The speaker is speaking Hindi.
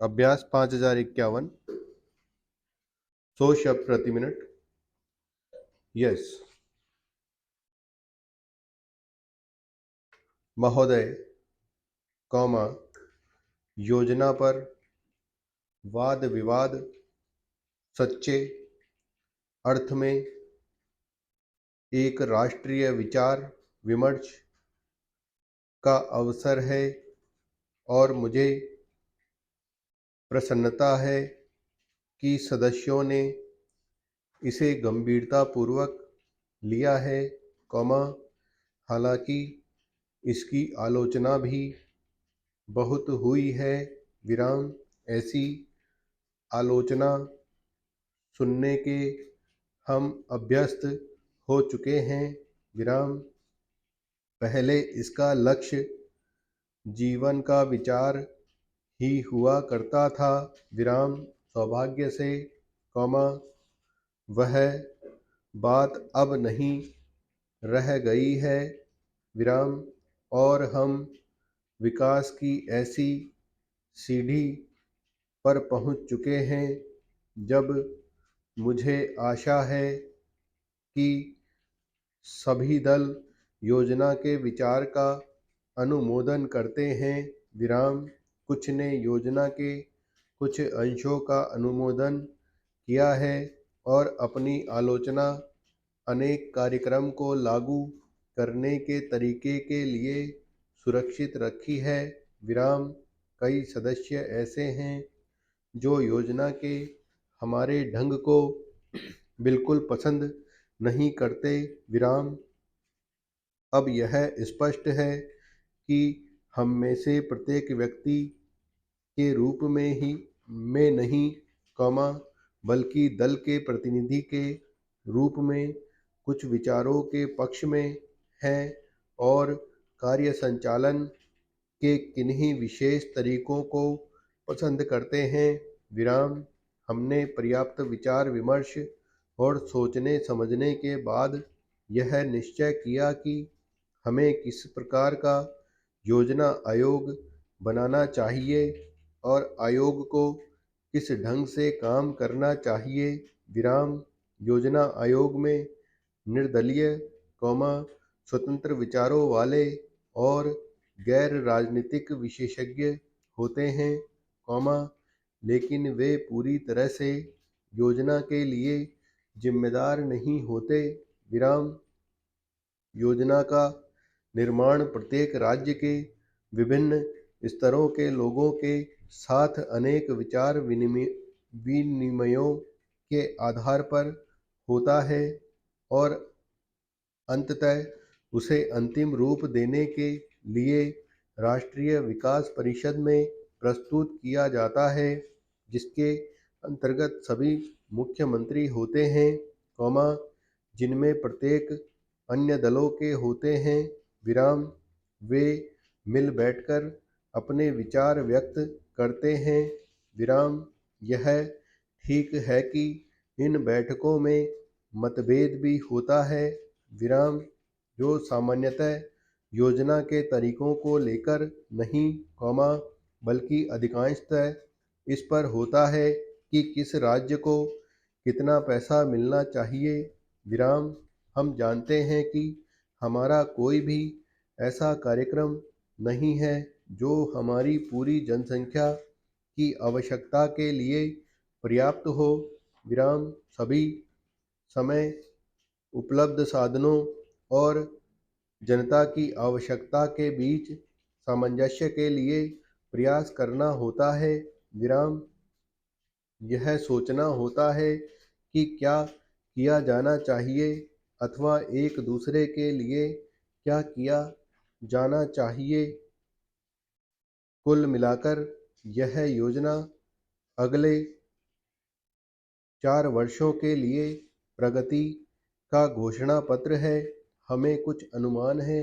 अभ्यास 5051। 100 शब्द प्रति मिनट। यस। महोदय, कौमा, योजना पर वाद विवाद सच्चे अर्थ में एक राष्ट्रीय विचार विमर्श का अवसर है और मुझे प्रसन्नता है कि सदस्यों ने इसे गंभीरतापूर्वक लिया है, हालांकि इसकी आलोचना भी बहुत हुई है, ऐसी आलोचना सुनने के हम अभ्यस्त हो चुके हैं, पहले इसका लक्ष्य जीवन का विचार ही हुआ करता था, सौभाग्य से, वह बात अब नहीं रह गई है, और हम विकास की ऐसी सीढ़ी पर पहुंच चुके हैं जब मुझे आशा है कि सभी दल योजना के विचार का अनुमोदन करते हैं, कुछ ने योजना के कुछ अंशों का अनुमोदन किया है और अपनी आलोचना अनेक कार्यक्रम को लागू करने के तरीके के लिए सुरक्षित रखी है, कई सदस्य ऐसे हैं जो योजना के हमारे ढंग को बिल्कुल पसंद नहीं करते, अब यह स्पष्ट है कि हम में से प्रत्येक व्यक्ति के रूप में नहीं, बल्कि दल के प्रतिनिधि के रूप में कुछ विचारों के पक्ष में हैं और कार्य संचालन के किन्हीं विशेष तरीकों को पसंद करते हैं, हमने पर्याप्त विचार विमर्श और सोचने समझने के बाद यह निश्चय किया कि हमें किस प्रकार का योजना आयोग बनाना चाहिए और आयोग को किस ढंग से काम करना चाहिए, योजना आयोग में निर्दलीय, स्वतंत्र विचारों वाले और गैर राजनीतिक विशेषज्ञ होते हैं, लेकिन वे पूरी तरह से योजना के लिए जिम्मेदार नहीं होते, योजना का निर्माण प्रत्येक राज्य के विभिन्न स्तरों के लोगों के साथ अनेक विचार विनिमयों के आधार पर होता है और अंततः उसे अंतिम रूप देने के लिए राष्ट्रीय विकास परिषद में प्रस्तुत किया जाता है, जिसके अंतर्गत सभी मुख्यमंत्री होते हैं, जिनमें प्रत्येक अन्य दलों के होते हैं, वे मिल बैठकर अपने विचार व्यक्त करते हैं, यह ठीक है कि इन बैठकों में मतभेद भी होता है, जो सामान्यतः योजना के तरीकों को लेकर नहीं, बल्कि अधिकांशतः इस पर होता है कि किस राज्य को कितना पैसा मिलना चाहिए, हम जानते हैं कि हमारा कोई भी ऐसा कार्यक्रम नहीं है जो हमारी पूरी जनसंख्या की आवश्यकता के लिए पर्याप्त हो, सभी समय उपलब्ध साधनों और जनता की आवश्यकता के बीच सामंजस्य के लिए प्रयास करना होता है, यह सोचना होता है कि क्या किया जाना चाहिए अथवा एक दूसरे के लिए क्या किया जाना चाहिए, कुल मिलाकर यह योजना अगले 4 वर्षों के लिए प्रगति का घोषणा पत्र है, हमें कुछ अनुमान है,